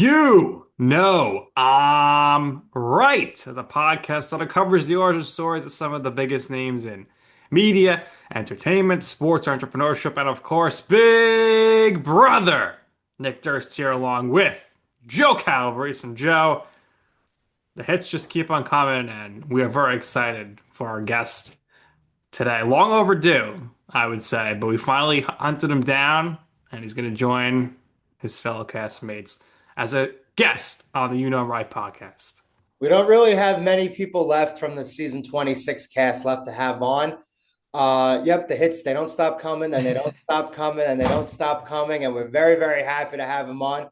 You know, right. The podcast that uncovers the origin stories of some of the biggest names in media, entertainment, sports, entrepreneurship, and of course, Big Brother. Nick Durst here along with Joe Calabrese and Joe. The hits just keep on coming, and we are very excited for our guest today. Long overdue, I would say, but we finally hunted him down, and he's going to join his fellow castmates as a guest on the You Know Right podcast. We don't really have many people left from the season 26 cast left to have on. Yep, the hits, they don't stop coming and they don't stop coming and they don't stop coming. And we're very, very happy to have him on.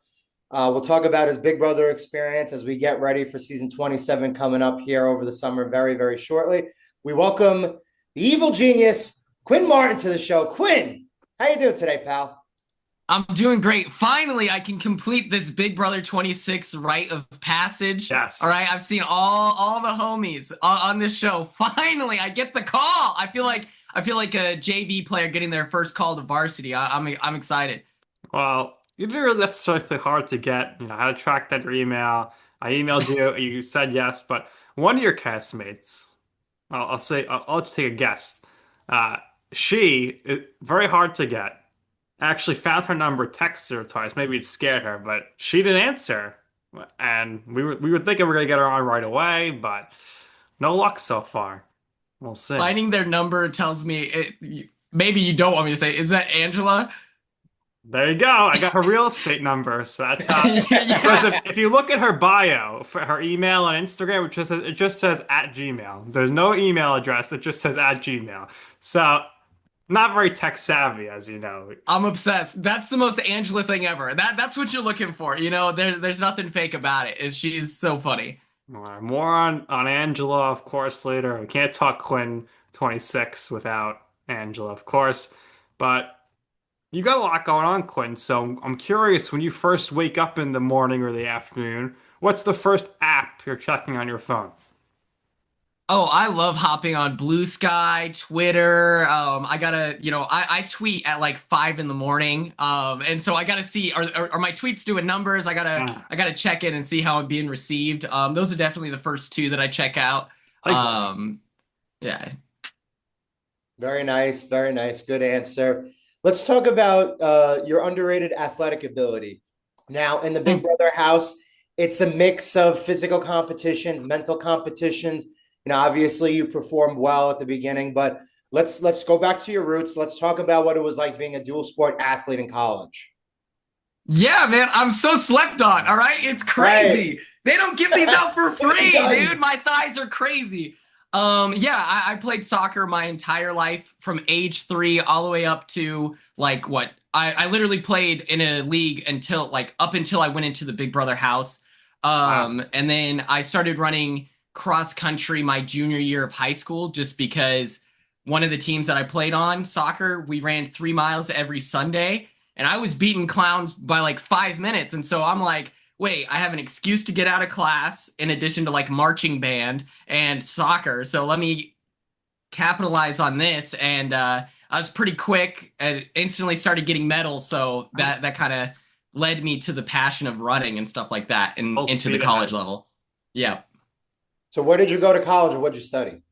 We'll talk about his Big Brother experience as we get ready for season 27 coming up here over the summer very, very shortly. We welcome the evil genius, Quinn Martin, to the show. Quinn, how you doing today, pal? I'm doing great. Finally, I can complete this Big Brother 26 rite of passage. Yes. All right, I've seen all the homies on this show. Finally, I get the call. I feel like a JV player getting their first call to varsity. I'm excited. Well, you didn't really necessarily play hard to get. I had to track that your email. I emailed you. You said yes, but one of your castmates, I'll just take a guess. Very hard to get. Actually found her number, texted her twice. Maybe it scared her, but she didn't answer. And we were thinking we are gonna get her on right away, but no luck so far. We'll see. Finding their number tells me maybe you don't want me to say. Is that Angela? There you go. I got her real estate number, so that's how. Because Yeah. if you look at her bio, for her email on Instagram, it just says at Gmail. There's no email address. It just says at Gmail. So not very tech savvy, as you know. I'm obsessed. That's the most Angela thing ever. That's what you're looking for. There's nothing fake about it. She's so funny. All right, more on Angela, of course, later. We can't talk Quinn 26 without Angela, of course. But you got a lot going on, Quinn. So I'm curious, when you first wake up in the morning or the afternoon, what's the first app you're checking on your phone? Oh, I love hopping on Blue Sky, Twitter. I tweet at like 5 in the morning. And so I gotta see are my tweets doing numbers? I gotta Yeah. I gotta check in and see how I'm being received. Those are definitely the first two that I check out. Likewise. Yeah. Very nice, very nice. Good answer. Let's talk about your underrated athletic ability. Now, in the Big Brother house, it's a mix of physical competitions, mental competitions. Obviously you performed well at the beginning, but let's go back to your roots. Let's talk about what it was like being a dual sport athlete in college. Yeah, man, I'm so slept on. All right, it's crazy. Right. They don't give these out for free, dude. My thighs are crazy. Yeah, I played soccer my entire life from age 3 all the way up to like what I literally played in a league until like up until I went into the Big Brother house. Wow. And then I started running cross country my junior year of high school just because one of the teams that I played on, soccer, we ran 3 miles every Sunday and I was beating clowns by like 5 minutes. And so I'm like, wait, I have an excuse to get out of class in addition to like marching band and soccer. So let me capitalize on this. And I was pretty quick and instantly started getting medals. So that kind of led me to the passion of running and stuff like that and Full into the speed college ahead. level. Yeah. So where did you go to college or what did you study?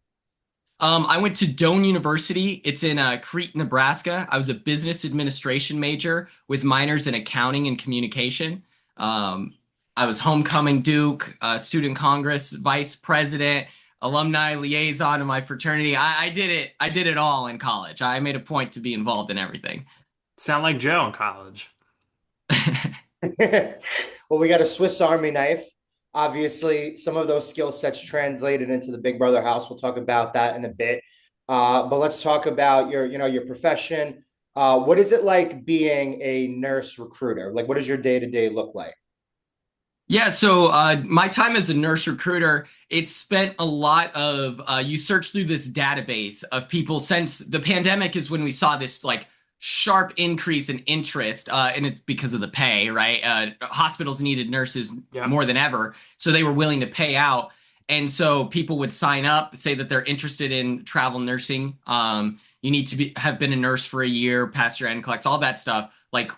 I went to Doane University. It's in Crete, Nebraska. I was a business administration major with minors in accounting and communication. I was homecoming Duke, student congress vice president, alumni liaison in my fraternity. I did it. I did it all in college. I made a point to be involved in everything. Sound like Joe in college. Well, we got a Swiss Army knife. Obviously, some of those skill sets translated into the Big Brother house. We'll talk about that in a bit. But let's talk about your profession. What is it like being a nurse recruiter? Like, what does your day-to-day look like? Yeah, so my time as a nurse recruiter, it's spent a lot of you search through this database of people since the pandemic is when we saw this like sharp increase in interest, and it's because of the pay, right? Hospitals needed nurses Yeah. more than ever, so they were willing to pay out, and so people would sign up, say that they're interested in travel nursing. You need to have been a nurse for a year, pass your NCLEX, all that stuff, like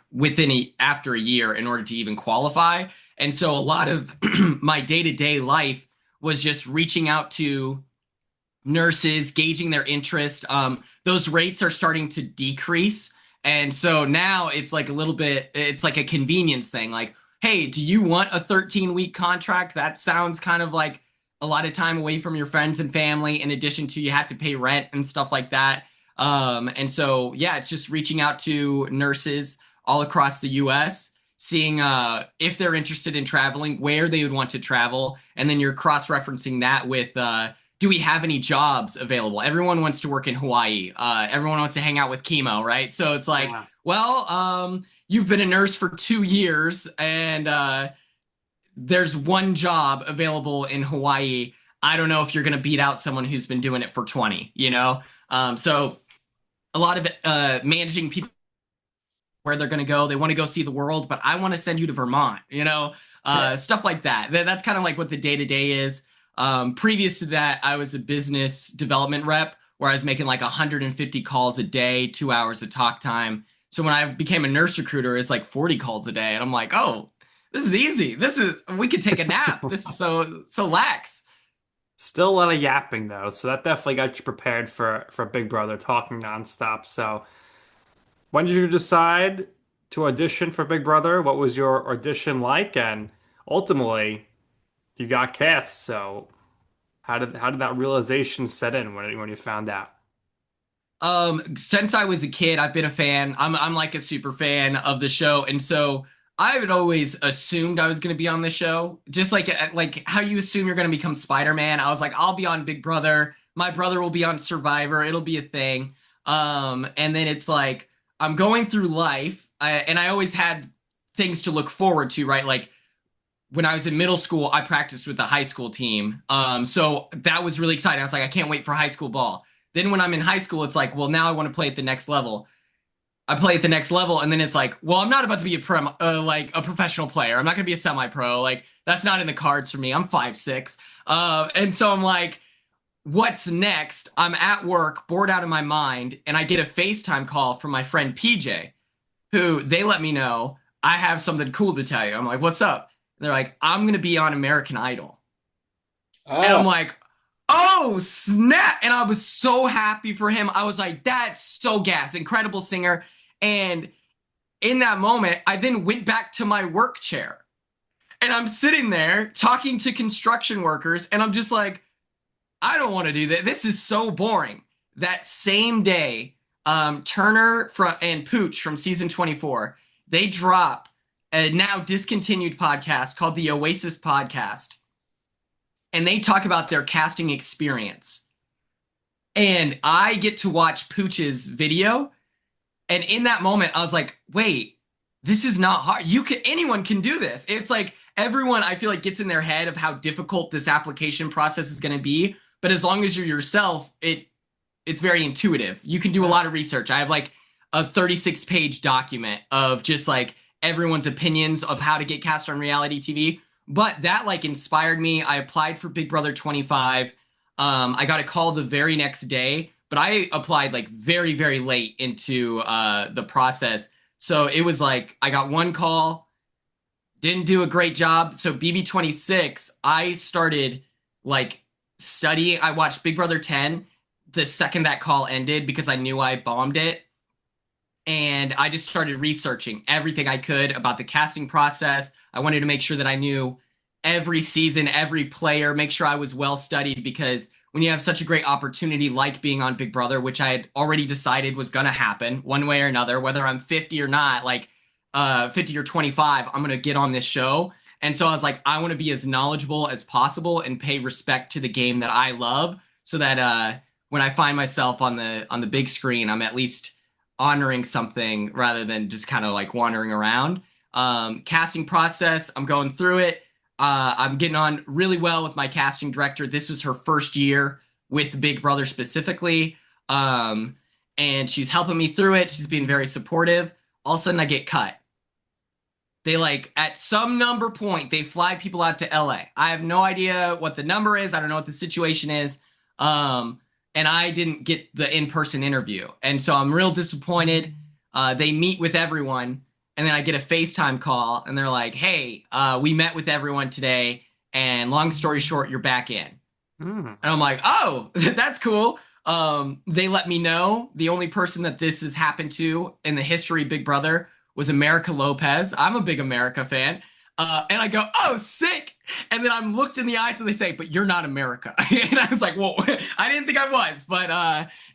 after a year in order to even qualify. And so a lot of my day-to-day life was just reaching out to nurses, gauging their interest. Those rates are starting to decrease. And so now it's like a little bit, it's like a convenience thing. Like, hey, do you want a 13-week contract? That sounds kind of like a lot of time away from your friends and family, in addition to you have to pay rent and stuff like that. And so, yeah, it's just reaching out to nurses all across the US, seeing if they're interested in traveling, where they would want to travel, and then you're cross-referencing that with do we have any jobs available? Everyone wants to work in Hawaii. Everyone wants to hang out with chemo, right? So it's like, Yeah. well, you've been a nurse for 2 years, and there's one job available in Hawaii. I don't know if you're going to beat out someone who's been doing it for 20, you know? So a lot of it, managing people where they're going to go. They want to go see the world, but I want to send you to Vermont, you know? Stuff like that. That's kind of like what the day-to-day is. Previous to that, I was a business development rep where I was making like 150 calls a day, 2 hours of talk time. So when I became a nurse recruiter, it's like 40 calls a day. And I'm like, oh, this is easy. We could take a nap. This is so lax. Still a lot of yapping though, so that definitely got you prepared for Big Brother, talking nonstop. So when did you decide to audition for Big Brother? What was your audition like? And ultimately, you got cast. So how did that realization set in when you found out? Since I was a kid, I've been a fan. I'm like a super fan of the show, and so I had always assumed I was going to be on the show, just like how you assume you're going to become Spider-Man. I was like, I'll be on Big Brother. My brother will be on Survivor. It'll be a thing. And then it's like I'm going through life, and I always had things to look forward to, right? Like when I was in middle school, I practiced with the high school team. So that was really exciting. I was like, I can't wait for high school ball. Then when I'm in high school, it's like, well, now I want to play at the next level. I play at the next level, and then it's like, well, I'm not about to be like a professional player. I'm not going to be a semi-pro. Like that's not in the cards for me. I'm 5'6", and so I'm like, what's next? I'm at work, bored out of my mind, and I get a FaceTime call from my friend PJ, who they let me know I have something cool to tell you. I'm like, what's up? And they're like, I'm going to be on American Idol. And Oh, I'm like, oh, snap. And I was so happy for him. I was like, that's so gas. Incredible singer. And in that moment, I then went back to my work chair. And I'm sitting there talking to construction workers. And I'm just like, I don't want to do that. This is so boring. That same day, Turner and Pooch from season 24, they drop a now discontinued podcast called the Oasis Podcast. And they talk about their casting experience. And I get to watch Pooch's video. And in that moment, I was like, wait, this is not hard. Anyone can do this. It's like everyone, I feel like, gets in their head of how difficult this application process is going to be. But as long as you're yourself, it's very intuitive. You can do a lot of research. I have like a 36-page document of just like everyone's opinions of how to get cast on reality TV. But that like inspired me. I applied for Big Brother 25. I got a call the very next day, but I applied like very, very late into the process. So it was like I got one call, didn't do a great job. So BB26, I started like studying. I watched Big Brother 10 the second that call ended because I knew I bombed it. And I just started researching everything I could about the casting process. I wanted to make sure that I knew every season, every player, make sure I was well studied, because when you have such a great opportunity like being on Big Brother, which I had already decided was going to happen one way or another, whether I'm 50 or not, like 50 or 25, I'm going to get on this show. And so I was like, I want to be as knowledgeable as possible and pay respect to the game that I love, so that when I find myself on the big screen, I'm at least honoring something rather than just kind of like wandering around. Casting process, I'm going through it. I'm getting on really well with my casting director. This was her first year with Big Brother specifically. And she's helping me through it. She's being very supportive. All of a sudden I get cut. They like at some number point, they fly people out to LA. I have no idea what the number is. I don't know what the situation is. And I didn't get the in-person interview. And so I'm real disappointed. They meet with everyone. And then I get a FaceTime call and they're like, hey, we met with everyone today. And long story short, you're back in. Hmm. And I'm like, oh, that's cool. They let me know the only person that this has happened to in the history of Big Brother was America Lopez. I'm a big America fan. And I go, oh, sick. And then I'm looked in the eyes and they say, but you're not America. And I was like, whoa, I didn't think I was. But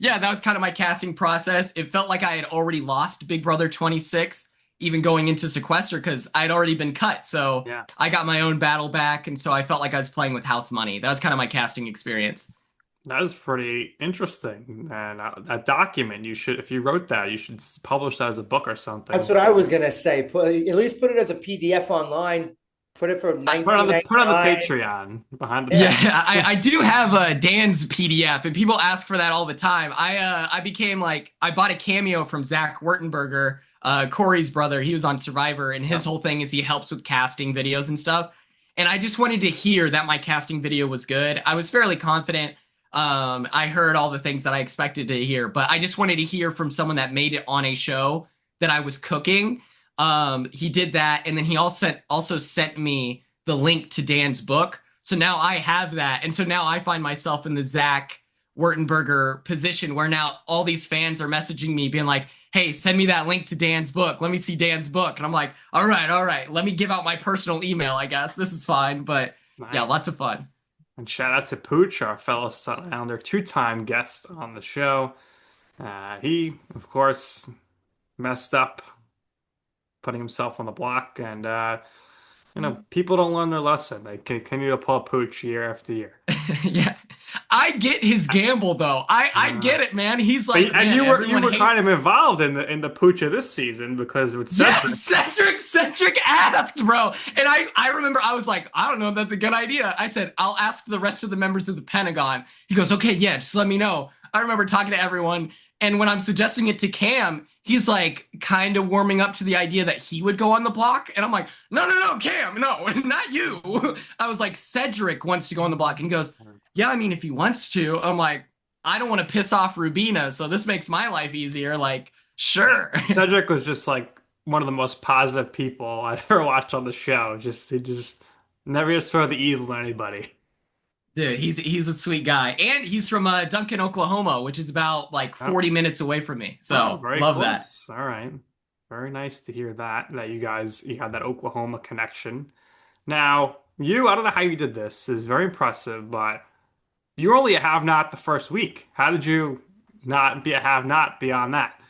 yeah, that was kind of my casting process. It felt like I had already lost Big Brother 26, even going into sequester, because I'd already been cut. So Yeah. I got my own battle back. And so I felt like I was playing with house money. That was kind of my casting experience. That is pretty interesting. And that document, you should, if you wrote that, you should publish that as a book or That's something. what I was gonna say. At least put it as a PDF online. Put it for Put on the 19.99. Patreon behind the Yeah, Yeah. paywall. I do have Dan's PDF, and people ask for that all the time. I became like I bought a cameo from Zach Wertenberger, Corey's brother. He was on Survivor, and his Yeah. whole thing is he helps with casting videos and stuff. And I just wanted to hear that my casting video was good. I was fairly confident. I heard all the things that I expected to hear, but I just wanted to hear from someone that made it on a show that I was cooking. He did that, and then he also sent me the link to Dan's book. So now I have that. And so now I find myself in the Zach Wertenberger position where now all these fans are messaging me being like, hey, send me that link to Dan's book. Let me see Dan's book. And I'm like, all right. Let me give out my personal email, I guess. This is fine. But yeah, Nice. lots of fun. And shout out to Pooch, our fellow Staten Islander, two-time guest on the show. He, of course, messed up, putting himself on the block, and people don't learn their lesson. They continue to pull Pooch year after year. Yeah. I get his gamble though. I Uh, get it, man. He's but like, and man, you everyone were hates. kind of involved in the Pooch of this season because with Yeah, Cedric. Cedric asked, bro. And I remember I was like, I don't know if that's a good idea. I said, I'll ask the rest of the members of the Pentagon. He goes, okay, yeah, just let me know. I remember talking to everyone. And when I'm suggesting it to Cam, he's like kind of warming up to the idea that he would go on the block. And I'm like, no, Cam, no, not you. I was like, Cedric wants to go on the block. And he goes, yeah, I mean, if he wants to. I'm like, I don't want to piss off Rubina. So this makes my life easier. Like, sure. Cedric was just like one of the most positive people I've ever watched on the show. He just never just throw the evil at anybody. Dude, he's a sweet guy, and he's from Duncan, Oklahoma, which is about like Oh, 40 minutes away from me. oh, So very love that. close. All right. Very nice to hear that you had that Oklahoma connection. Now, I don't know how you did this. Is very impressive, but you were only a have not the first week. How did you not be a have not beyond that?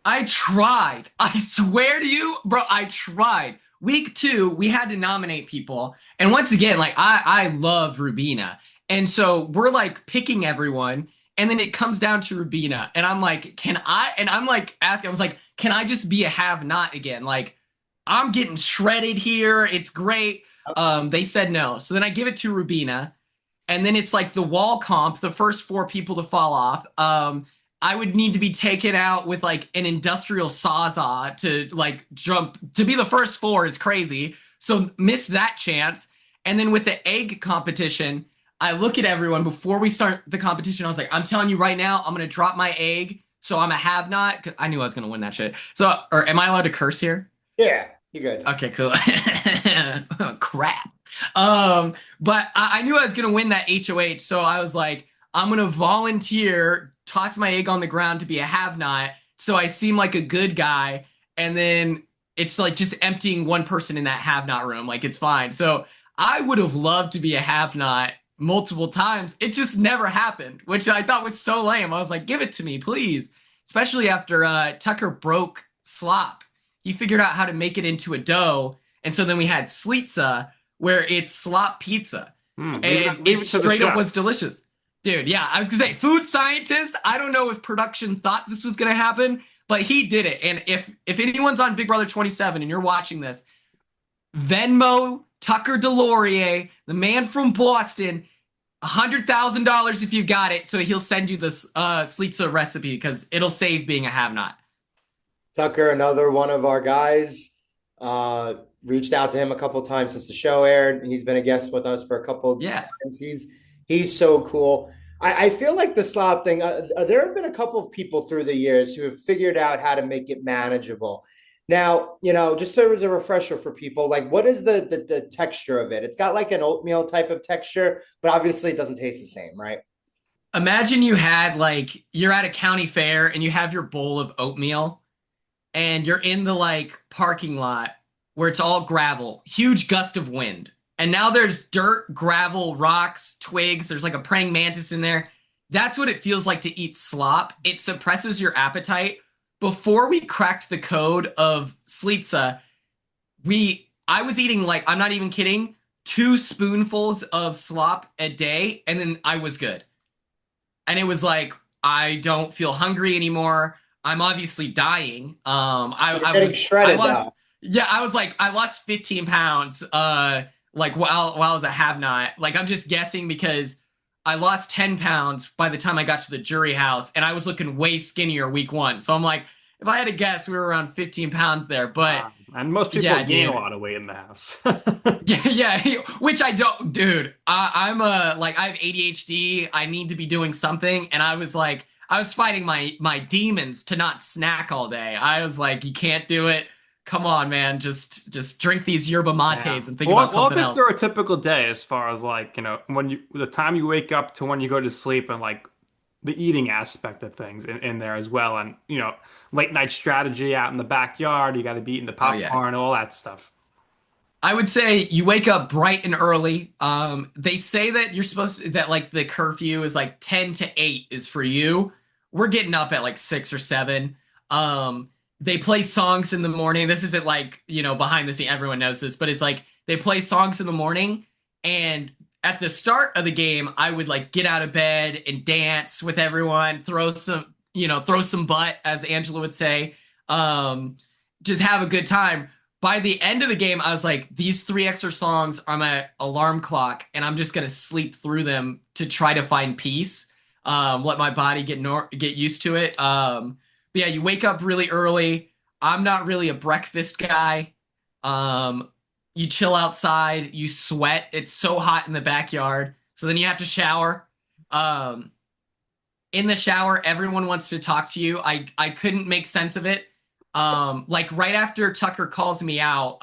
I tried. I swear to you, bro, I tried. Week 2, we had to nominate people, and once again, like I love Rubina, and so we're like picking everyone, and then it comes down to Rubina, and I'm like, can I? And I'm like asking, I was like, can I just be a have not again? Like I'm getting shredded here. It's great. They said no. So then I give it to Rubina, and then it's like the wall comp, the first 4 people to fall off. I would need to be taken out with like an industrial sawzall to like jump. To be the first 4 is crazy. So missed that chance. And then with the egg competition, I look at everyone before we start the competition. I was like, I'm telling you right now, I'm gonna drop my egg. So I'm a have not. 'Cause I knew I was gonna win that shit. So, or am I allowed to curse here? Yeah, you good. Okay, cool. Crap. But I knew I was gonna win that HOH, so I was like, I'm gonna volunteer, toss my egg on the ground to be a have-not, so I seem like a good guy, and then it's like just emptying one person in that have-not room, like it's fine. So I would have loved to be a have-not multiple times. It just never happened, which I thought was so lame. I was like, give it to me, please. Especially after Tucker broke slop. He figured out how to make it into a dough. And so then we had slitza, where it's slop pizza. And Leave it it to the straight up chef. was delicious. Dude, yeah, I was gonna say, food scientist, I don't know if production thought this was gonna happen, but he did it. And if anyone's on Big Brother 27 and you're watching this, Venmo Tucker Delorier, the man from Boston, $100,000 if you got it, so he'll send you this slitza recipe because it'll save being a have-not. Tucker, another one of our guys, reached out to him a couple times since the show aired. He's been a guest with us for a couple of Yeah. times. He's so cool. I feel like the slop thing, there have been a couple of people through the years who have figured out how to make it manageable. Now, just so as a refresher for people, like what is the texture of it? It's got like an oatmeal type of texture, but obviously it doesn't taste the same, right? Imagine you had like you're at a county fair and you have your bowl of oatmeal and you're in the like parking lot where it's all gravel, huge gust of wind. And now there's dirt, gravel, rocks, twigs. There's like a praying mantis in there. That's what it feels like to eat slop. It suppresses your appetite. Before we cracked the code of Slitsa, I was eating like, I'm not even kidding, 2 spoonfuls of slop a day, and then I was good. And it was like, I don't feel hungry anymore. I'm obviously dying. You're I getting was I shredded lost though. yeah, I was like I lost 15 pounds like while I was a have not. Like I'm just guessing because I lost 10 pounds by the time I got to the jury house and I was looking way skinnier week 1. So I'm like, if I had to guess, we were around 15 pounds there. But And most people yeah, gain a dude. lot of weight in the house. Yeah, yeah, which I don't, dude. I'm like I have ADHD. I need to be doing something, and I was like, I was fighting my demons to not snack all day. I was like, you can't do it. Come on, man. Just drink these yerba Yeah. mates and think about Walk something us through else. a typical day as far as like, when the time you wake up to when you go to sleep and like the eating aspect of things in there as well. And, late night strategy out in the backyard, you got to be eating the Oh yeah. popcorn, all that stuff. I would say you wake up bright and early. They say that you're supposed to, that like the curfew is like 10 to 8 is for you. We're getting up at like 6 or 7. Um, they play songs in the morning. This isn't like, behind the scene, everyone knows this, but it's like they play songs in the morning. And at the start of the game, I would like get out of bed and dance with everyone, throw some butt, as Angela would say. Um, just have a good time. By the end of the game, I was like, these 3 extra songs are my alarm clock, and I'm just gonna sleep through them to try to find peace. Let my body get used to it. But yeah, you wake up really early. I'm not really a breakfast guy. Um, you chill outside, you sweat. It's so hot in the backyard. So then you have to shower. Um, in the shower, everyone wants to talk to you. I couldn't make sense of it. Like right after Tucker calls me out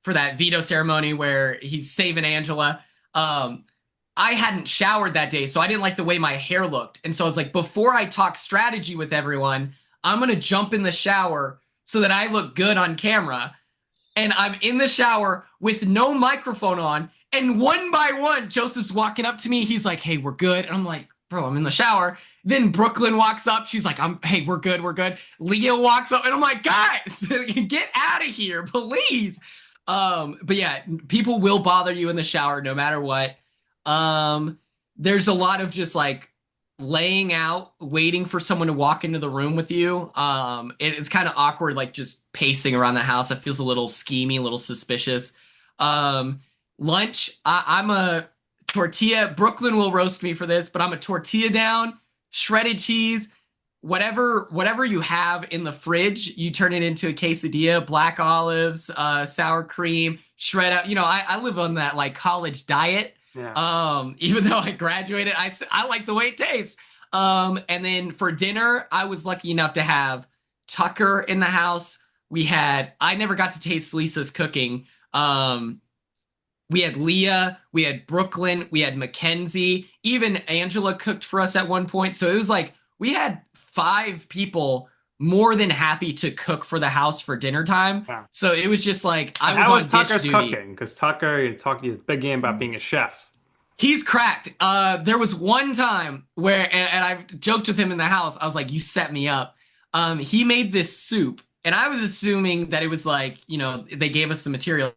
for that veto ceremony where he's saving Angela, I hadn't showered that day, so I didn't like the way my hair looked. And so I was like, before I talk strategy with everyone, I'm gonna jump in the shower so that I look good on camera. And I'm in the shower with no microphone on. And one by one, Joseph's walking up to me. He's like, "Hey, we're good." And I'm like, "Bro, I'm in the shower." Then Brooklyn walks up. She's like, "Hey, we're good, we're good." Leah walks up, and I'm like, "Guys, get out of here, please." But yeah, people will bother you in the shower no matter what. Um, there's a lot of just like laying out, waiting for someone to walk into the room with you. It's kind of awkward, like just pacing around the house. It feels a little schemy, a little suspicious. Um, lunch, I'm a tortilla. Brooklyn will roast me for this, but I'm a tortilla down, shredded cheese, whatever you have in the fridge, you turn it into a quesadilla, black olives, sour cream, shred up. I live on that like college diet. Yeah. Even though I graduated, I like the way it tastes. And then for dinner, I was lucky enough to have Tucker in the house. I never got to taste Lisa's cooking. We had Leah, we had Brooklyn, we had Mackenzie, even Angela cooked for us at one point. So it was like we had 5 people more than happy to cook for the house for dinner time. Yeah. So it was just like And I was how was on dish Tucker's duty. cooking? Because Tucker, you talked a big game about being a chef. He's cracked. There was one time where, and I joked with him in the house. I was like, "You set me up." He made this soup, and I was assuming that it was like, they gave us the materials.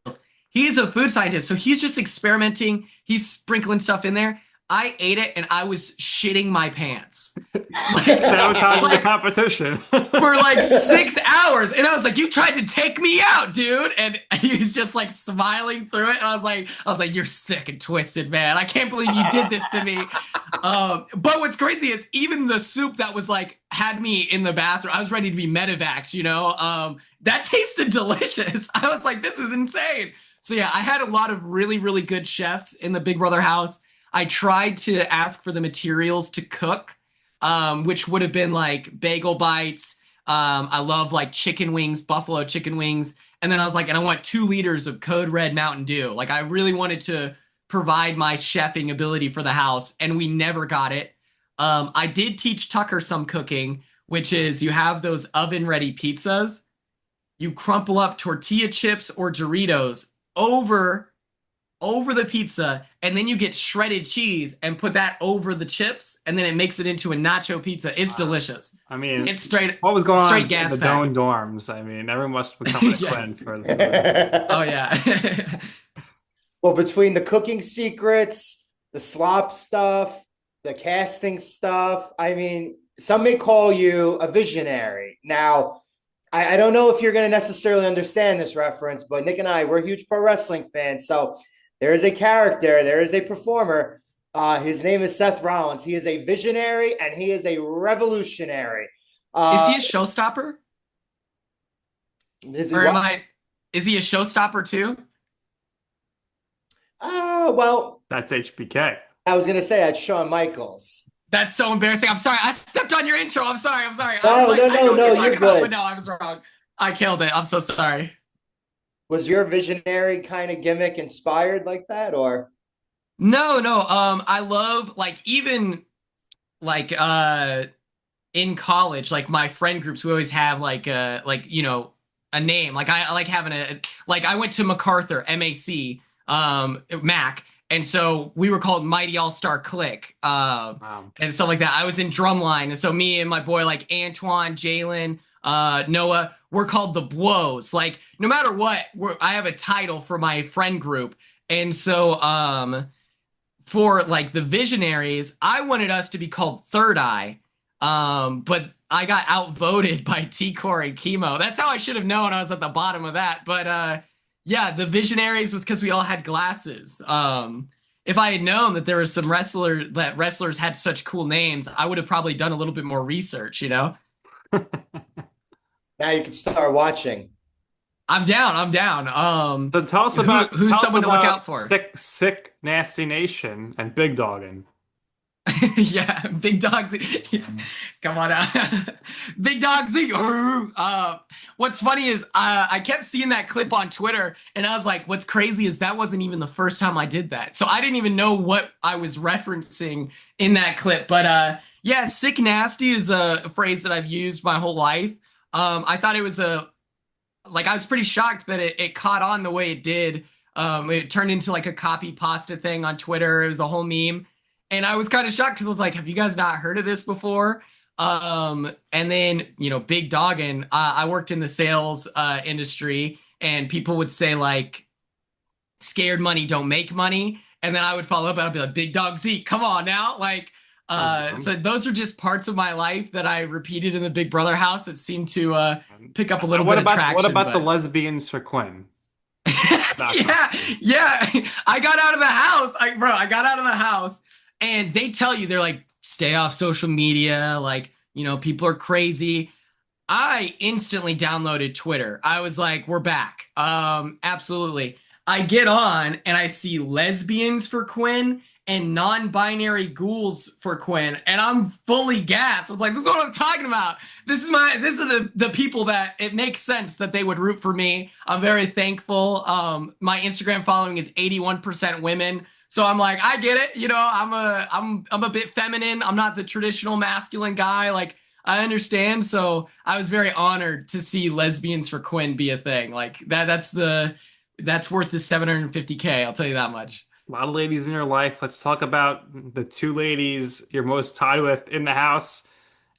He's a food scientist, so he's just experimenting. He's sprinkling stuff in there. I ate it, and I was shitting my pants. Sabotaging the Like, competition. for like 6 hours. And I was like, "You tried to take me out, dude." And he's just like smiling through it. And I was like, "You're sick and twisted, man. I can't believe you did this to me." But what's crazy is even the soup that was like had me in the bathroom. I was ready to be medevaced. That tasted delicious. I was like, "This is insane." So yeah, I had a lot of really, really good chefs in the Big Brother house. I tried to ask for the materials to cook, which would have been like bagel bites, I love like chicken wings, buffalo chicken wings. And then I was like, and I want 2 liters of Code Red Mountain Dew. Like I really wanted to provide my chefing ability for the house, and we never got it. I did teach Tucker some cooking, which is you have those oven ready pizzas. You crumple up tortilla chips or Doritos over the pizza, and then you get shredded cheese and put that over the chips, and then it makes it into a nacho pizza. It's Wow. delicious. I mean, It's straight what was going straight on in gas the pack. Doan dorms? I mean, everyone must be coming to Yeah. Quinn for the. Oh yeah. Well, between the cooking secrets, the slop stuff, the casting stuff, I mean, some may call you a visionary. Now, I don't know if you're going to necessarily understand this reference, but Nick and I, we're huge pro wrestling fans. So there is a character, there is a performer. His name is Seth Rollins. He is a visionary and he is a revolutionary. Is Uh, he a showstopper? is he Or am what? I is he a showstopper too? Oh, well, That's HBK. I was going to say that's Shawn Michaels. That's so embarrassing. I'm sorry. I stepped on your intro. I'm sorry. I'm sorry. I was No, like, no, I no, know what no, you're you're talking about, but good. no, I was wrong. I killed it. I'm so sorry. Was your visionary kind of gimmick inspired like that, or? No, no. I love like even like in college, like my friend groups, we always have like a name. Like I like having a like I went to MacArthur, MAC, Mac, and so we were called Mighty All Star Click, Wow. and stuff like that. I was in drumline, and so me and my boy like Antoine, Jalen, Noah, we're called the Bwoes. Like no matter what, I have a title for my friend group, and so for like the Visionaries, I wanted us to be called Third Eye. But I got outvoted by T-Core and Chemo. That's how I should have known I was at the bottom of that. But yeah, the Visionaries was because we all had glasses. If I had known that there was some wrestlers had such cool names, I would have probably done a little bit more research, you know? Now you can start watching. I'm down, I'm down. So Who's tell us someone to look out about for? sick nasty nation and big dogging. Yeah, big dogs. Come on out. Big dogs. What's funny is I kept seeing that clip on Twitter, and I was like, what's crazy is that wasn't even the first time I did that. So I didn't even know what I was referencing in that clip. But yeah, sick nasty is a phrase that I've used my whole life. I thought it was I was pretty shocked that it caught on the way it did. It turned into like a copy pasta thing on Twitter. It was a whole meme. And I was kind of shocked because I was like, have you guys not heard of this before? And then, big dogging, I worked in the sales industry, and people would say like, scared money don't make money. And then I would follow up and I'd be like, big dog Zeke, come on now. Like, so those are just parts of my life that I repeated in the Big Brother house that seemed to pick up a little bit of What traction. about the But lesbians for Quinn? yeah, yeah. I got out of the house. I got out of the house, and they tell you, they're like, stay off social media. Like, people are crazy. I instantly downloaded Twitter. I was like, we're back. Absolutely. I get on and I see lesbians for Quinn and non-binary ghouls for Quinn, and I'm fully gassed. I was like, this is what I'm talking about. This is the people that it makes sense that they would root for me. I'm very thankful. My Instagram following is 81% women. So I'm like, I get it. I'm a bit feminine. I'm not the traditional masculine guy. Like, I understand. So I was very honored to see lesbians for Quinn be a thing. Like that's worth the 750K. I'll tell you that much. A lot of ladies in your life. Let's talk about the two ladies you're most tied with in the house,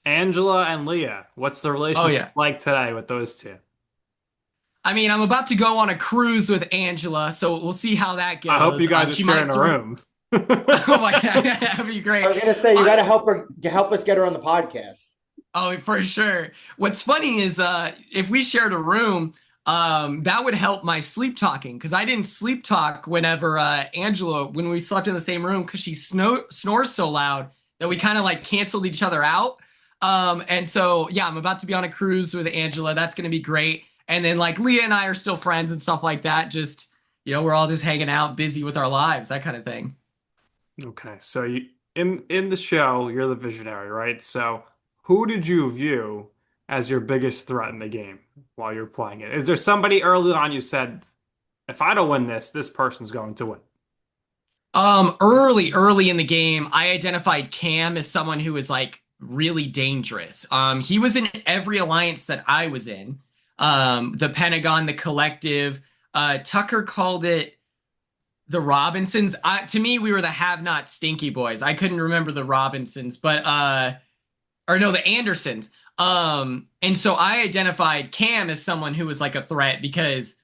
Angela and Leah. What's the Oh relationship yeah. like today with those two? I mean, I'm about to go on a cruise with Angela, so we'll see how that I hope you goes. guys are She sharing might a throw. room. Oh my god, that'd be I great. was gonna say you got I, to help us get her on the podcast. Oh, for sure. What's funny is if we shared a room, that would help my sleep talking because I didn't sleep talk whenever Angela when we slept in the same room because she snores so loud that we kind of like canceled each other out. And so yeah, I'm about to be on a cruise with Angela. That's gonna be great. And then like Leah and I are still friends and stuff like that. Just we're all just hanging out, busy with our lives, that kind of thing. Okay, so in the show, you're the visionary, right? So who did you view as your biggest threat in the game while you're playing it? Is there somebody early on you said, if I don't win this, this person's going to win? Early in the game, I identified Cam as someone who was like really dangerous. He was in every alliance that I was in. The Pentagon, the Collective. Tucker called it the Robinsons. To me, we were the have-not stinky boys. I couldn't remember the Robinsons, but or no, the Andersons. And so I identified Cam as someone who was like a threat because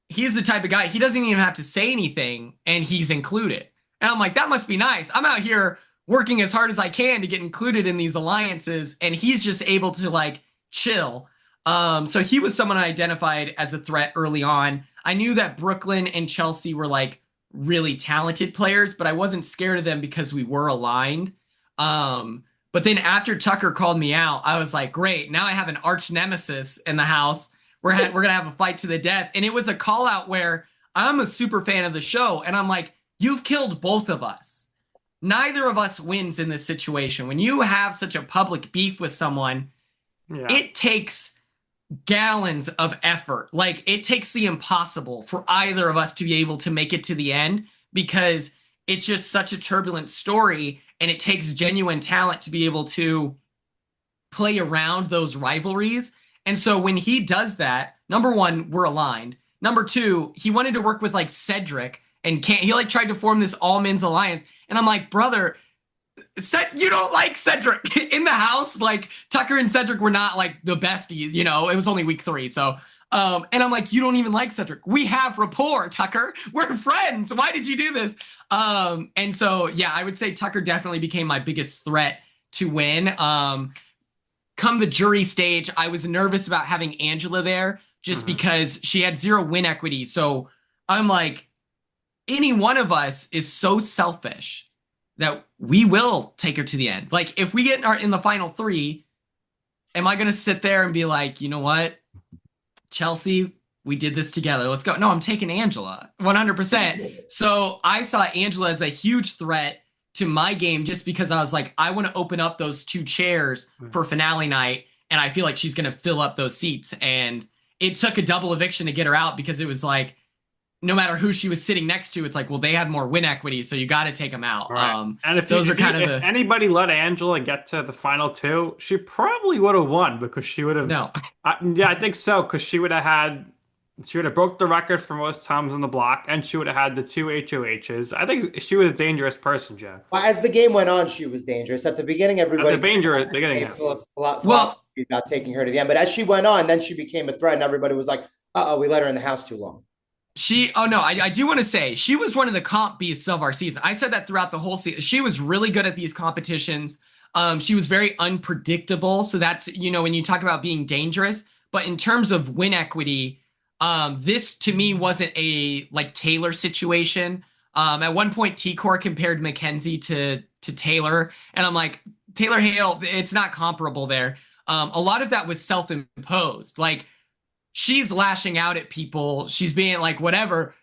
he's the type of guy, he doesn't even have to say anything and he's included. And I'm like, that must be nice. I'm out here working as hard as I can to get included in these alliances, and he's just able to like chill. So he was someone I identified as a threat early on. I knew that Brooklyn and Chelsea were like really talented players, but I wasn't scared of them because we were aligned. But then after Tucker called me out, I was like, great, now I have an arch nemesis in the house. We're gonna have a fight to the death. And it was a call out where I'm a super fan of the show, and I'm like, you've killed both of us. Neither of us wins in this situation. When you have such a public beef with someone, Yeah. it takes gallons of effort. Like it takes the impossible for either of us to be able to make it to the end because it's just such a turbulent story, and it takes genuine talent to be able to play around those rivalries. And so when he does that, number one, we're aligned. Number two, he wanted to work with like Cedric and can't. He like tried to form this all men's alliance, and I'm like, brother, you don't like Cedric in the house. Like Tucker and Cedric were not like the besties. You know, it was only week 3, so. And I'm like, you don't even like Cedric. We have rapport, Tucker. We're friends. Why did you do this? And so, yeah, I would say Tucker definitely became my biggest threat to win. Come the jury stage, I was nervous about having Angela there just because she had 0 win equity. So I'm like, any one of us is so selfish that we will take her to the end. Like if we get in the final 3, am I going to sit there and be like, you know what? Chelsea, we did this together. Let's go. No, I'm taking Angela 100%. So I saw Angela as a huge threat to my game just because I was like, I want to open up those 2 chairs for finale night. And I feel like she's going to fill up those seats. And it took a double eviction to get her out because it was like, no matter who she was sitting next to, it's like, well, they had more win equity, so you got to take them out. Right. And if anybody let Angela get to the final 2, she probably would have won because she would have. No. Yeah, I think so because she would have broke the record for most times on the block, and she would have had the 2 HOHs. I think she was a dangerous person, Joe. Well, as the game went on, she was dangerous. At the beginning, everybody about taking her to the end. But as she went on, then she became a threat, and everybody was like, "Uh-oh, we let her in the house too long." I do want to say she was one of the comp beasts of our season. I said that throughout the whole season. She was really good at these competitions. She was very unpredictable. So that's, when you talk about being dangerous, but in terms of win equity, this to me wasn't a like Taylor situation. At one point, T-Core compared Mackenzie to Taylor, and I'm like, Taylor Hale, it's not comparable there. A lot of that was self-imposed. Like, she's lashing out at people. She's being like, whatever.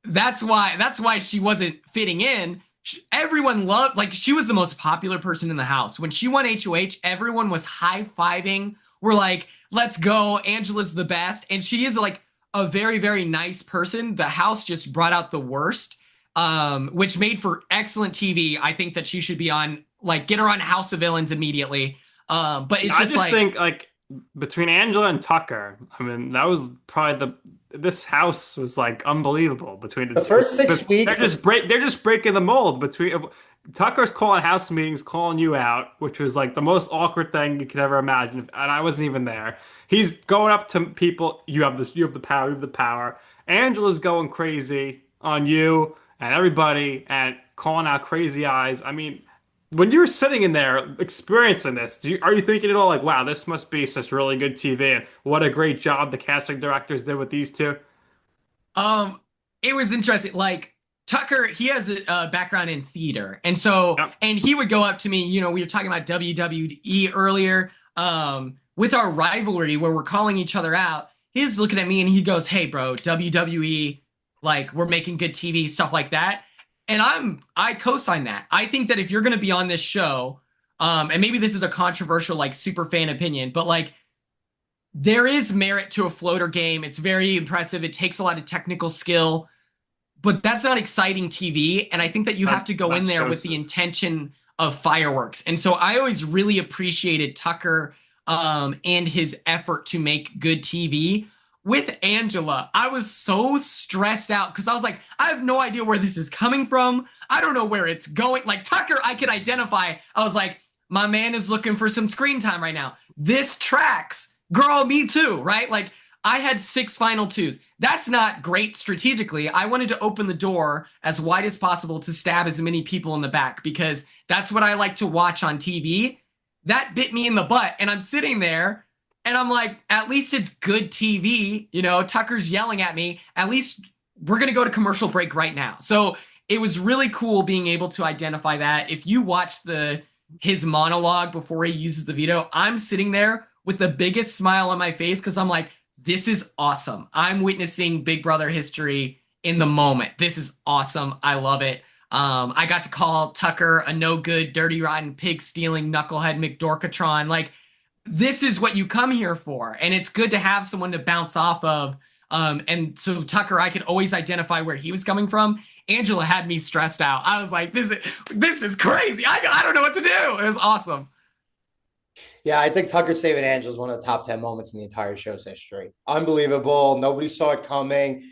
That's why she wasn't fitting in. Everyone loved, like, she was the most popular person in the house. When she won HOH, everyone was high-fiving. We're like, let's go. Angela's the best. And she is like a very, very nice person. The house just brought out the worst, which made for excellent TV. I think that she should be on, like, get her on House of Villains immediately. But it's just like, think like, between Angela and Tucker, I mean, that was probably this house was like unbelievable between the first 6 weeks. They're just breaking the mold between Tucker's calling house meetings, calling you out, which was like the most awkward thing you could ever imagine. And I wasn't even there. He's going up to people. You have the power. You have the power. Angela's going crazy on you and everybody and calling out crazy eyes. I mean, when you're sitting in there experiencing this, are you thinking at all like, wow, this must be such really good TV and what a great job the casting directors did with these 2? It was interesting. Like Tucker, he has a background in theater. And so, and he would go up to me, we were talking about WWE earlier, with our rivalry where we're calling each other out. He's looking at me and he goes, hey bro, WWE, like we're making good TV, stuff like that. And I co-sign that. I think that if you're going to be on this show, and maybe this is a controversial, like, super fan opinion, but like there is merit to a floater game. It's very impressive. It takes a lot of technical skill, but that's not exciting TV. And I think that you have to go Not in there with the Joseph. intention of fireworks. And so I always really appreciated Tucker and his effort to make good TV. With Angela, I was so stressed out because I was like, I have no idea where this is coming from. I don't know where it's going. Like Tucker, I could identify. I was like, my man is looking for some screen time right now. This tracks. Girl, me too, right? Like I had 6 final twos. That's not great strategically. I wanted to open the door as wide as possible to stab as many people in the back because that's what I like to watch on TV. That bit me in the butt. And I'm sitting there and I'm like, at least it's good TV. You know, Tucker's yelling at me. At least we're going to go to commercial break right now. So it was really cool being able to identify that. If you watch his monologue before he uses the veto, I'm sitting there with the biggest smile on my face because I'm like, this is awesome. I'm witnessing Big Brother history in the moment. This is awesome. I love it. I got to call Tucker a no good, dirty, rotten, pig stealing knucklehead McDorkatron. Like, this is what you come here for. And it's good to have someone to bounce off of. And so Tucker, I could always identify where he was coming from. Angela had me stressed out. I was like, this is crazy. I don't know what to do. It was awesome. Yeah, I think Tucker saving Angela is one of the top 10 moments in the entire show's history. Unbelievable. Nobody saw it coming.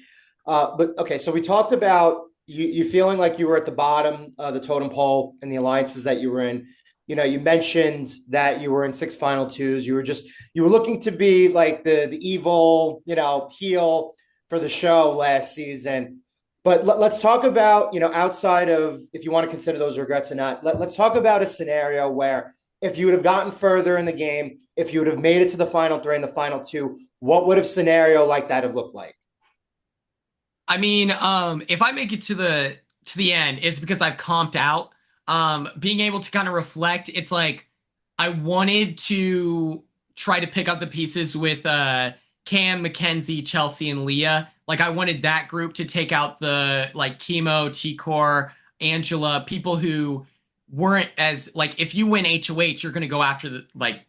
But okay, so we talked about you feeling like you were at the bottom of the totem pole and the alliances that you were in. You know, you mentioned that you were in 6 final twos. You were looking to be like the evil, heel for the show last season. But let's talk about, outside of if you want to consider those regrets or not, let's talk about a scenario where if you would have gotten further in the game, if you would have made it to the final 3 and the final 2, what would a scenario like that have looked like? I mean, if I make it to the end, it's because I've comped out. Being able to kind of reflect, it's like I wanted to try to pick up the pieces with Cam, Mackenzie, Chelsea, and Leah. Like I wanted that group to take out the like Chemo, T-Core, Angela, people who weren't as like if you win HOH, you're gonna go after the like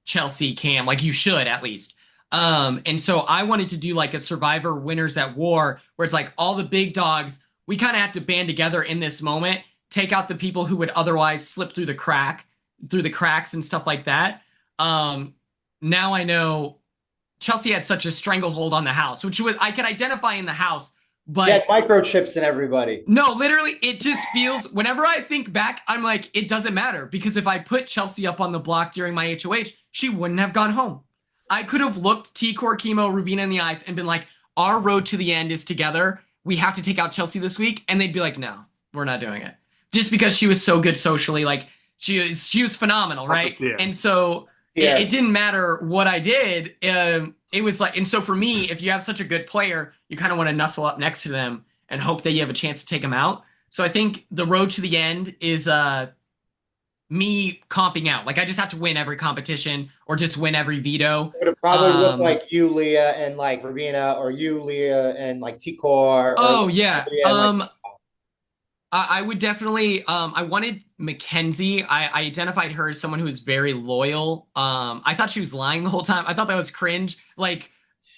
Chelsea, Cam, like you should at least. And so I wanted to do like a Survivor Winners at War, where it's like all the big dogs, we kind of have to band together in this moment, take out the people who would otherwise slip through the cracks and stuff like that. Now I know Chelsea had such a stranglehold on the house, which was I could identify in the house, He had but microchips in everybody. no, literally, it just feels whenever I think back, I'm like, it doesn't matter because if I put Chelsea up on the block during my HOH, she wouldn't have gone home. I could have looked T-Core, Chemo, Rubina in the eyes and been like, our road to the end is together. We have to take out Chelsea this week. And they'd be like, no, we're not doing it. Just because she was so good socially. Like she was phenomenal, right? Yeah. And so Yeah. it didn't matter what I did. It was like, and so for me, if you have such a good player, you kind of want to nuzzle up next to them and hope that you have a chance to take them out. So I think the road to the end is me comping out. Like I just have to win every competition or just win every veto. It would have probably looked like you, Leah, and like Rubina, or you, Leah, and like T-Core. Oh Or yeah. Leah and, like, I would definitely I wanted Mackenzie. I identified her as someone who was very loyal. I thought she was lying the whole time. I thought that was cringe. Like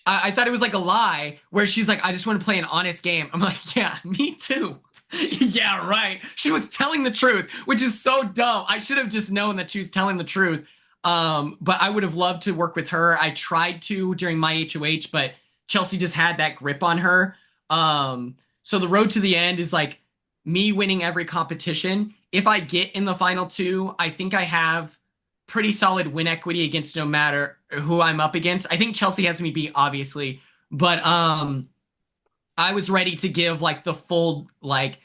I thought it was like a lie where she's like, I just want to play an honest game. I'm like, yeah, me too. Yeah, right. She was telling the truth, which is so dumb. I should have just known that she was telling the truth. But I would have loved to work with her. I tried to during my HOH, but Chelsea just had that grip on her. So the road to the end is like me winning every competition. If I get in the final 2, I think I have pretty solid win equity against no matter who I'm up against. I think Chelsea has me beat, obviously, but I was ready to give like the full, like,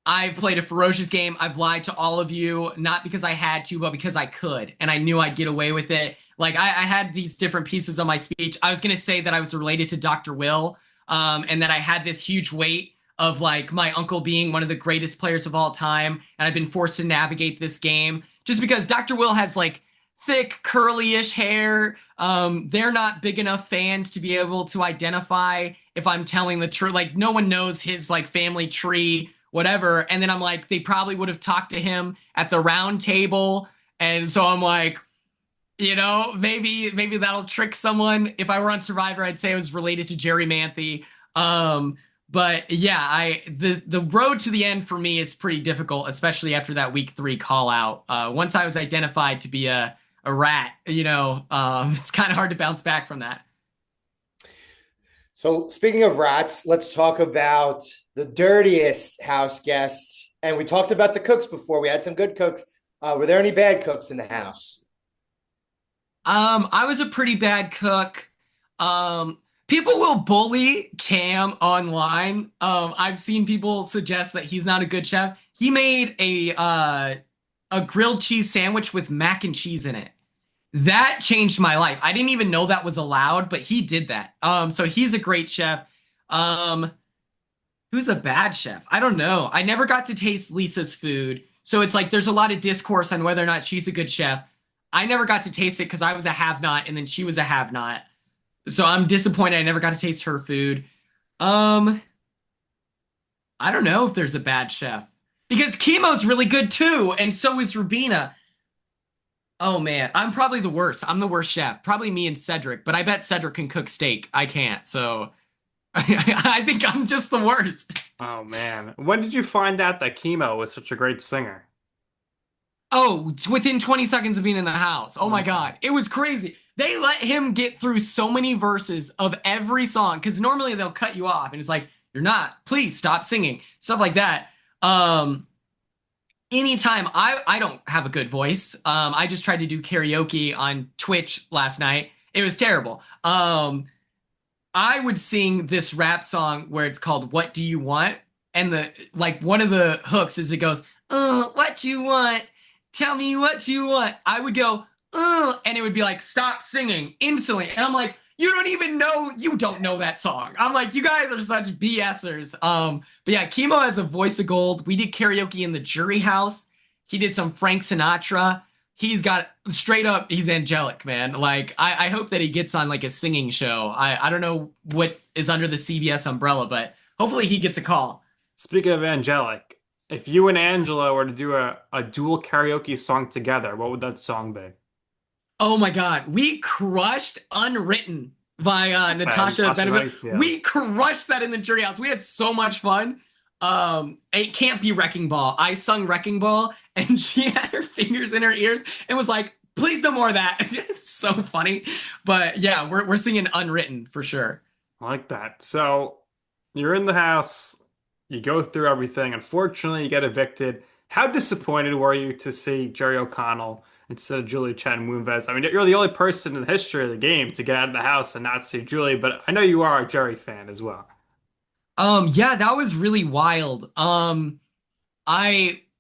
I've played a ferocious game. I've lied to all of you, not because I had to, but because I could. And I knew I'd get away with it. Like I had these different pieces of my speech. I was going to say that I was related to Dr. Will, and that I had this huge weight of like my uncle being one of the greatest players of all time. And I've been forced to navigate this game just because Dr. Will has like thick, curly-ish hair. They're not big enough fans to be able to identify if I'm telling the truth. Like no one knows his like family tree, whatever. And then I'm like, they probably would have talked to him at the round table. And so I'm like, Maybe that'll trick someone. If I were on Survivor, I'd say it was related to Jerry Manthe. But yeah, the road to the end for me is pretty difficult, especially after that week 3 call out. Once I was identified to be a rat, it's kind of hard to bounce back from that. So speaking of rats, let's talk about the dirtiest house guest. And we talked about the cooks before. We had some good cooks. Were there any bad cooks in the house? I was a pretty bad cook. People will bully Cam online. I've seen people suggest that he's not a good chef. He made a grilled cheese sandwich with mac and cheese in it. That changed my life. I didn't even know that was allowed, but he did that. So he's a great chef. Um, who's a bad chef? I don't know. I never got to taste Lisa's food. So it's like there's a lot of discourse on whether or not she's a good chef. I never got to taste it because I was a have-not and then she was a have-not. So I'm disappointed I never got to taste her food. Um, I don't know if there's a bad chef. Because Chemo's really good too, and so is Rubina. Oh man, I'm probably the worst. I'm the worst chef. Probably me and Cedric, but I bet Cedric can cook steak. I can't, so I think I'm just the worst. Oh man. When did you find out that Chemo was such a great singer? Oh, within 20 seconds of being in the house. Oh my God. It was crazy. They let him get through so many verses of every song because normally they'll cut you off and it's like, you're not, please stop singing. Stuff like that. Um, Anytime I don't have a good voice. I just tried to do karaoke on Twitch last night. It was terrible. I would sing this rap song where it's called What Do You Want? And the like one of the hooks is it goes, what you want? Tell me what you want. I would go, and it would be like, stop singing instantly. And I'm like, you don't know that song. I'm like, you guys are such BSers. But yeah, Chemo has a voice of gold. We did karaoke in the jury house. He did some Frank Sinatra. He's got straight up, he's angelic, man. Like, I hope that he gets on like a singing show. I don't know what is under the CBS umbrella, but hopefully he gets a call. Speaking of angelic, if you and Angela were to do a dual karaoke song together, what would that song be? Oh my God. We crushed Unwritten by Natasha Natasha Bedingfield. Bedingfield. We crushed that in the jury house. We had so much fun. It can't be Wrecking Ball. I sung Wrecking Ball and she had her fingers in her ears and was like, please no more of that. It's so funny. But yeah, we're singing Unwritten for sure. I like that. So you're in the house, you go through everything. Unfortunately, you get evicted. How disappointed were you to see Jerry O'Connell instead of Julie Chen Moonves? I mean, you're the only person in the history of the game to get out of the house and not see Julie, but I know you are a Jerry fan as well. Yeah, that was really wild.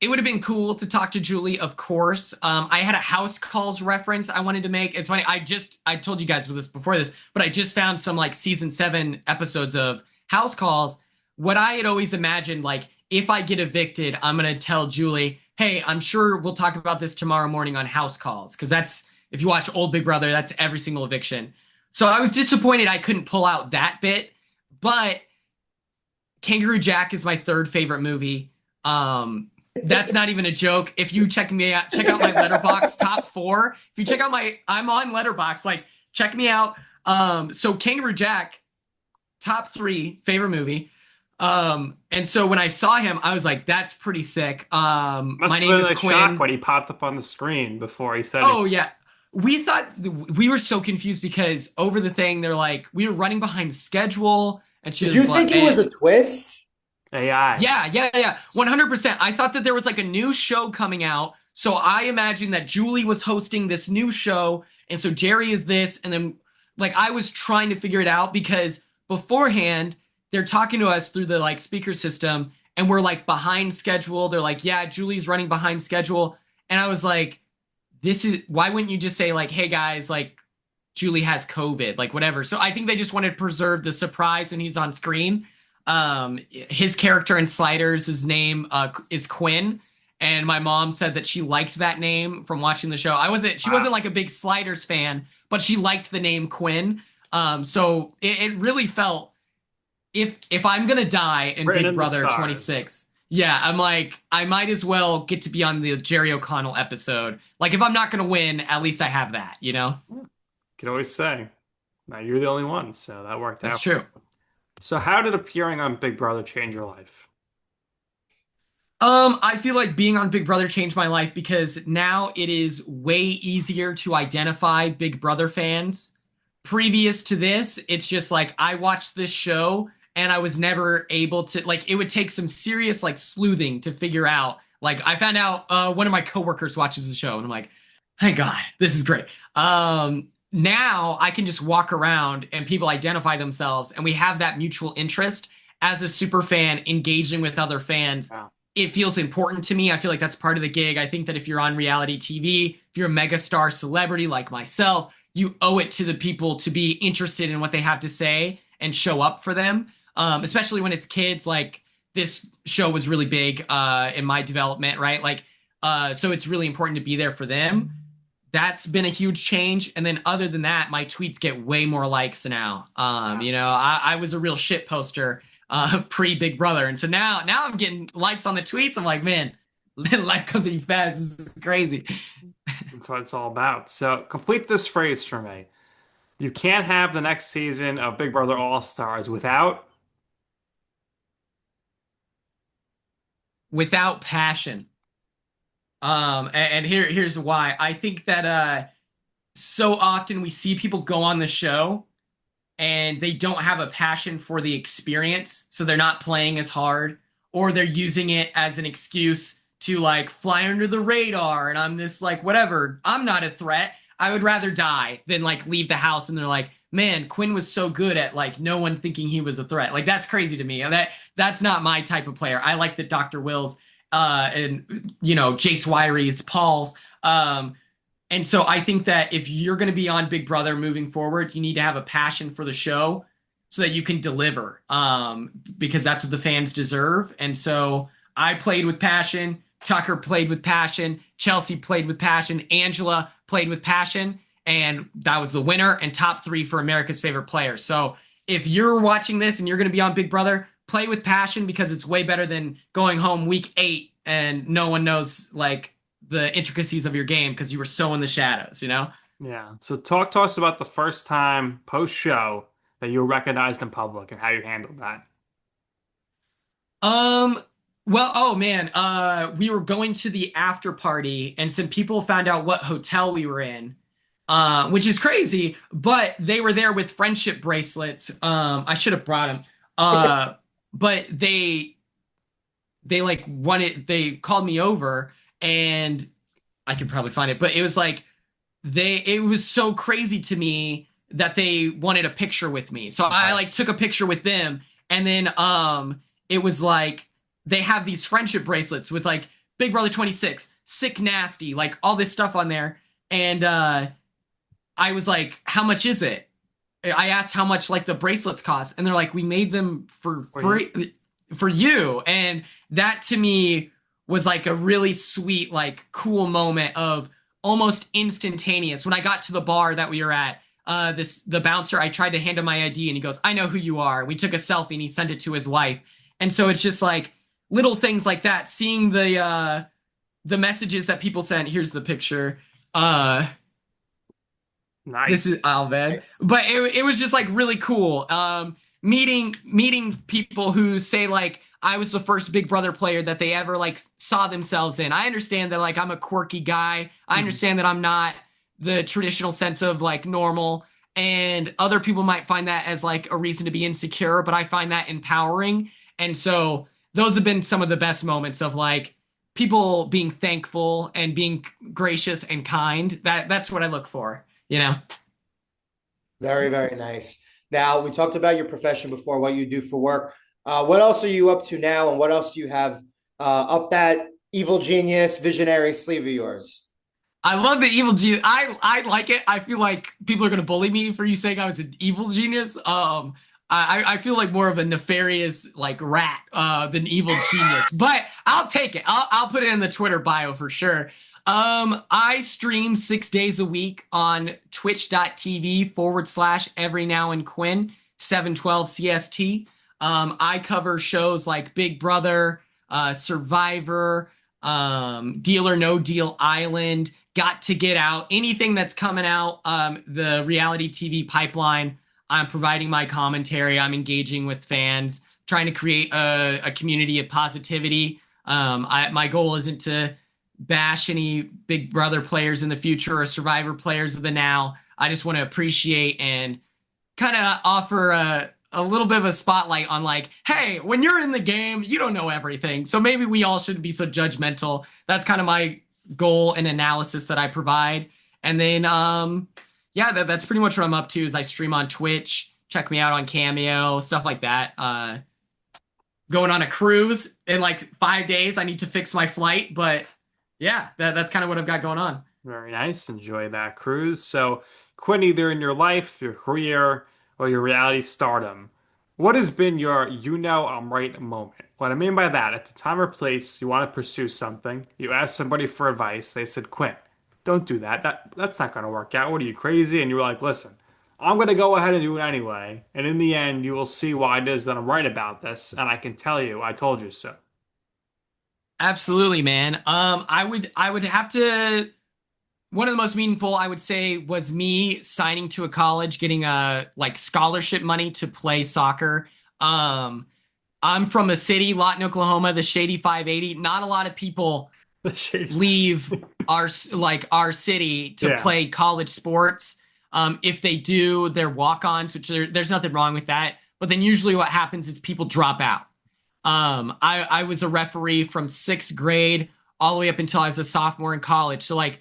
It would have been cool to talk to Julie, of course. I had a house calls reference I wanted to make. It's funny, I told you guys this before this, but I just found some like season 7 episodes of house calls. What I had always imagined, like, if I get evicted, I'm gonna tell Julie, hey, I'm sure we'll talk about this tomorrow morning on house calls. Because that's, if you watch Old Big Brother, that's every single eviction. So I was disappointed I couldn't pull out that bit, but Kangaroo Jack is my third favorite movie. That's not even a joke. If you check me out, check out my Letterbox top 4. If you check out I'm on Letterbox, like check me out. So Kangaroo Jack, top 3 favorite movie. And so when I saw him, I was like, that's pretty sick. Must My have name been is a Quinn. shock when he popped up on the screen before he said Oh it. yeah. We were so confused because over the thing, they're like, we were running behind schedule. And she Did was you like, think it was a twist? AI. yeah. 100%. I thought that there was like a new show coming out. So I imagined that Julie was hosting this new show. And so Jerry is this. And then like I was trying to figure it out because beforehand, they're talking to us through the like speaker system and we're like behind schedule. They're like, yeah, Julie's running behind schedule. And I was like, why wouldn't you just say like, hey guys, like Julie has COVID, like whatever. So I think they just wanted to preserve the surprise when he's on screen. His character in Sliders, his name is Quinn. And my mom said that she liked that name from watching the show. She wasn't like a big Sliders fan, but she liked the name Quinn. So it really felt if I'm gonna die in Written Big in the Brother stars. 26, Yeah, I'm like, I might as well get to be on the Jerry O'Connell episode. Like, if I'm not gonna win, at least I have that, you know? Could always say. Now you're the only one, so that worked That's out for true. you. So how did appearing on Big Brother change your life? I feel like being on Big Brother changed my life because now it is way easier to identify Big Brother fans. Previous to this, it's just like I watched this show and I was never able to like it would take some serious like sleuthing to figure out. Like I found out one of my coworkers watches the show and I'm like, thank God, this is great. Now I can just walk around and people identify themselves and we have that mutual interest as a super fan engaging with other fans. Wow. It feels important to me. I feel like that's part of the gig. I think that if you're on reality TV, if you're a megastar celebrity like myself, you owe it to the people to be interested in what they have to say and show up for them. Especially when it's kids. Like this show was really big in my development, right? Like, so it's really important to be there for them. That's been a huge change. And then other than that, my tweets get way more likes now. I was a real shit poster pre Big Brother, and so now I'm getting likes on the tweets. I'm like, man, life comes at you fast. This is crazy. That's what it's all about. So complete this phrase for me. You can't have the next season of Big Brother All Stars without. Without passion. And here's why. I think that so often we see people go on the show and they don't have a passion for the experience, so they're not playing as hard, or they're using it as an excuse to like fly under the radar. And I'm this like, whatever, I'm not a threat. I would rather die than like leave the house and they're like, man, Quinn was so good at like no one thinking he was a threat. Like that's crazy to me. That's not my type of player. I like that Dr. Wills and Jace Wyries, Paul's. And so I think that if you're going to be on Big Brother moving forward, you need to have a passion for the show so that you can deliver, because that's what the fans deserve. And so I played with passion. Tucker played with passion. Chelsea played with passion. Angela played with passion. And that was the winner and top three for America's favorite player. So if you're watching this and you're going to be on Big Brother, play with passion because it's way better than going home week 8 and no one knows like the intricacies of your game because you were so in the shadows, you know? Yeah. So talk to us about the first time post show that you were recognized in public and how you handled that. Um, well, oh man, we were going to the after party and some people found out what hotel we were in, which is crazy, but they were there with friendship bracelets. I should have brought them. But they like wanted, they called me over and I could probably find it, but it was like it was so crazy to me that they wanted a picture with me. So I like took a picture with them and then it was like they have these friendship bracelets with like Big Brother 26, Sick Nasty, like all this stuff on there. And I was like, how much is it? I asked how much like the bracelets cost, and they're like, we made them for free for you. And that to me was like a really sweet, like cool moment of almost instantaneous. When I got to the bar that we were at, the bouncer, I tried to hand him my ID and he goes, I know who you are. We took a selfie and he sent it to his wife. And so it's just like little things like that, seeing the messages that people sent. Here's the picture. This is Nice. Alved. Nice. But it was just like really cool. Meeting people who say like I was the first Big Brother player that they ever like saw themselves in. I understand that like I'm a quirky guy. I understand that I'm not the traditional sense of like normal. And other people might find that as like a reason to be insecure, but I find that empowering. And so those have been some of the best moments of like people being thankful and being gracious and kind. That's what I look for, you know? Very, very nice. Now, we talked about your profession before, what you do for work. What else are you up to now, and what else do you have up that evil genius visionary sleeve of yours? I love the evil genius. I like it. I feel like people are gonna bully me for you saying I was an evil genius. I feel like more of a nefarious like rat than evil genius, but I'll take it. I'll put it in the Twitter bio for sure. I stream 6 days a week on twitch.tv/ every now and Quinn 712 CST. I cover shows like Big Brother, Survivor, Deal or No Deal Island, Got to Get Out, anything that's coming out, the reality TV pipeline. I'm providing my commentary. I'm engaging with fans, trying to create a community of positivity. My goal isn't to bash any Big Brother players in the future or Survivor players of the now. I just want to appreciate and kind of offer a little bit of a spotlight on like, hey, when you're in the game, you don't know everything. So maybe we all shouldn't be so judgmental. That's kind of my goal and analysis that I provide. And then, yeah, that's pretty much what I'm up to is I stream on Twitch, check me out on Cameo, stuff like that. Going on a cruise in like 5 days. I need to fix my flight, but yeah, that's kind of what I've got going on. Very nice. Enjoy that cruise. So, Quinn, either in your life, your career, or your reality stardom, what has been your you know I'm right moment? What I mean by that, at the time or place you want to pursue something, you ask somebody for advice, they said, Quinn, don't do that. That's not going to work out. What are you, crazy? And you were like, listen, I'm going to go ahead and do it anyway. And in the end, you will see why it is that I'm right about this. And I can tell you, I told you so. Absolutely, man. I would have to one of the most meaningful I would say was me signing to a college, getting a like scholarship money to play soccer. Um, I'm from a city, Lawton, Oklahoma, the Shady 580. Not a lot of people The shade. leave our city to Yeah. play college sports. If they do, they're walk-ons, which there's nothing wrong with that. But then usually what happens is people drop out. I was a referee from sixth grade all the way up until I was a sophomore in college. So like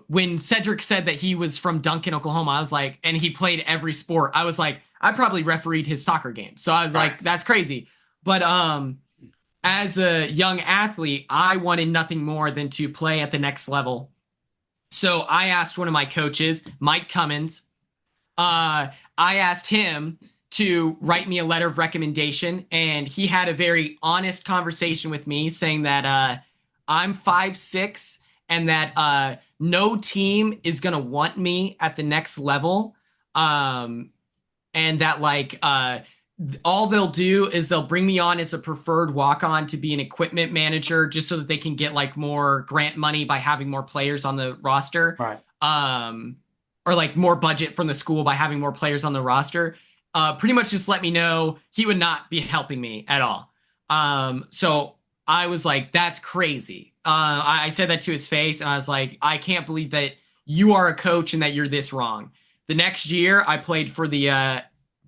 when Cedric said that he was from Duncan, Oklahoma, I was like, and he played every sport. I was like, I probably refereed his soccer game. So I was Right. like, that's crazy. But as a young athlete, I wanted nothing more than to play at the next level. So I asked one of my coaches, Mike Cummins, I asked him to write me a letter of recommendation, and he had a very honest conversation with me saying that I'm 5'6" and that no team is going to want me at the next level. And that like all they'll do is they'll bring me on as a preferred walk-on to be an equipment manager just so that they can get like more grant money by having more players on the roster. Right. Or like more budget from the school by having more players on the roster. Pretty much just let me know he would not be helping me at all. So I was like, that's crazy. I said that to his face, and I was like, I can't believe that you are a coach and that you're this wrong. The next year, I played for the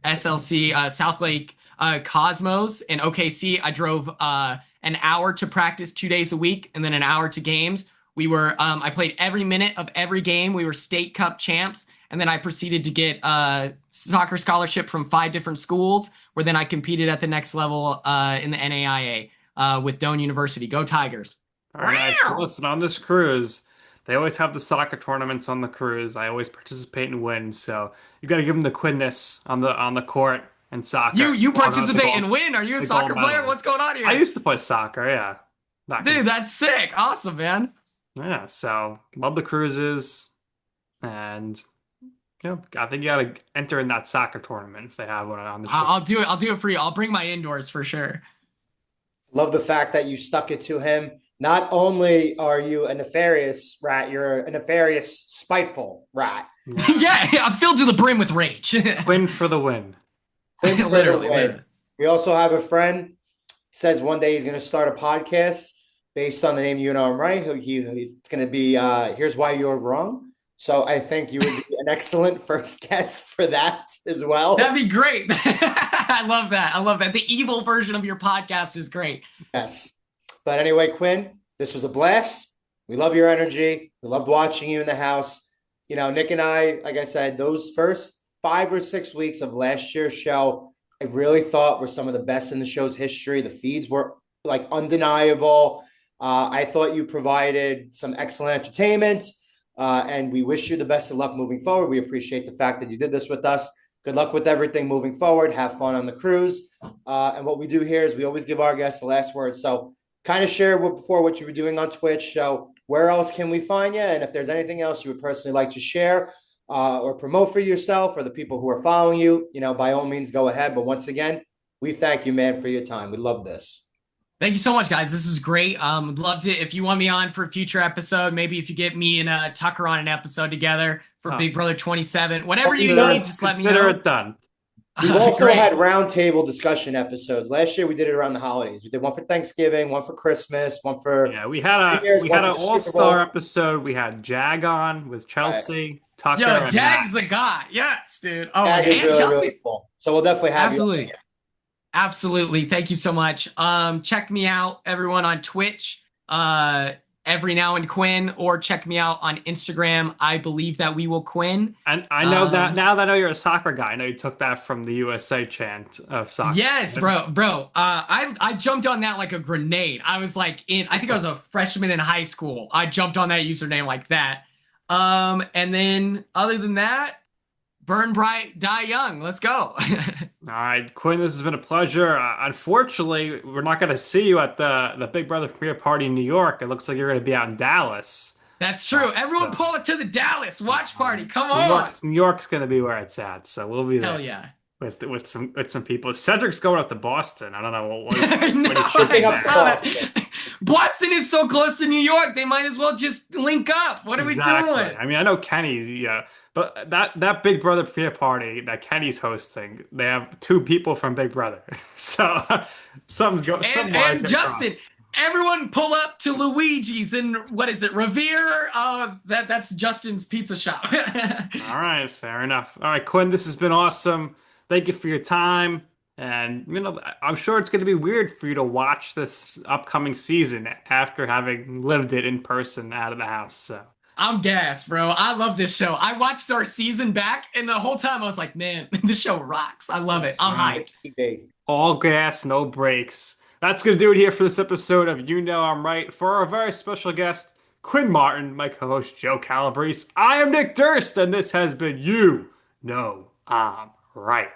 SLC South Lake Cosmos in OKC. I drove an hour to practice 2 days a week and then an hour to games. I played every minute of every game. We were state cup champs. And then I proceeded to get a soccer scholarship from 5 different schools, where then I competed at the next level in the NAIA with Doane University. Go Tigers. Very nice. So listen, on this cruise, they always have the soccer tournaments on the cruise. I always participate and win. So you got to give them the quinness on the court and soccer. You Or the participate gold- and win? Are you a the soccer gold player? medal. What's going on here? I used to play soccer, yeah. Dude, that's sick. Awesome, man. Yeah, so love the cruises, and I think you got to enter in that soccer tournament if they have one on the show. I'll do it. I'll do it for you. I'll bring my indoors for sure. Love the fact that you stuck it to him. Not only are you a nefarious rat, you're a nefarious, spiteful rat. Yeah, I'm filled to the brim with rage. Win for the win. Literally. We also have a friend says one day he's going to start a podcast based on the name You Know I'm Right. He's going to be Here's Why You're Wrong. So I think you would be an excellent first guest for that as well. That'd be great. I love that. I love that. The evil version of your podcast is great. Yes. But anyway, Quinn, this was a blast. We love your energy. We loved watching you in the house. You know, Nick and I, like I said, those first 5 or 6 weeks of last year's show, I really thought were some of the best in the show's history. The feeds were like undeniable. I thought you provided some excellent entertainment. And we wish you the best of luck moving forward. We appreciate the fact that you did this with us. Good luck with everything moving forward. Have fun on the cruise. And what we do here is we always give our guests the last word. So kind of share before what you were doing on Twitch. So where else can we find you? And if there's anything else you would personally like to share or promote for yourself or the people who are following you, by all means, go ahead. But once again, we thank you, man, for your time. We love this. Thank you so much, guys. This is great. Would love to if you want me on for a future episode. Maybe if you get me and Tucker on an episode together for Oh, Big Brother 27. Whatever Well, you we've need, done, just let me consider know. it done. we've also Great. had roundtable discussion episodes. Last year we did it around the holidays. We did one for Thanksgiving, one for Christmas, one for Yeah, we had New a Year's, we one had for an the Super all-star Bowl. episode. We had Jag on with All right. Chelsea, Tucker, Yo, and Matt. Jag's the guy. Yes, dude. Oh my Tag god. is And really, really Chelsea. cool. So we'll definitely have you on. Absolutely. Absolutely. Thank you so much. Check me out, everyone, on Twitch, every now and Quinn, or check me out on Instagram. I believe that we will Quinn. And I know that Um, now that I know you're a soccer guy, I know you took that from the USA chant of soccer. yes, bro. I jumped on that like a grenade. I was like I think I was a freshman in high school. I jumped on that username like that. And then other than that, burn bright, die young. Let's go. All right, Quinn, this has been a pleasure. Unfortunately, we're not going to see you at the Big Brother premiere party in New York. It looks like you're going to be out in Dallas. That's true. Everyone So pull it to the Dallas watch party. Come New on. York's New York's going to be where it's at. So we'll be there Hell yeah. with some people. Cedric's going up to Boston. I don't know I know, what he's I shooting up there. saw that. Boston. Boston is so close to New York. They might as well just link up. What are we Exactly. doing? I mean, I know Kenny's, yeah, but that Big Brother premiere party that Kenny's hosting, they have two people from Big Brother. So some wires And get Justin, crossed. everyone pull up to Luigi's in what is it, Revere? That's Justin's pizza shop. All right, fair enough. All right, Quinn, this has been awesome. Thank you for your time. And I'm sure it's going to be weird for you to watch this upcoming season after having lived it in person out of the house. So I'm gassed, bro. I love this show. I watched our season back, and the whole time I was like, man, this show rocks. I love it. I'm hyped. TV. all gas, no brakes. That's going to do it here for this episode of You Know I'm Right. For our very special guest, Quinn Martin, my co-host Joe Calabrese. I am Nick Durst, and this has been You Know I'm Right.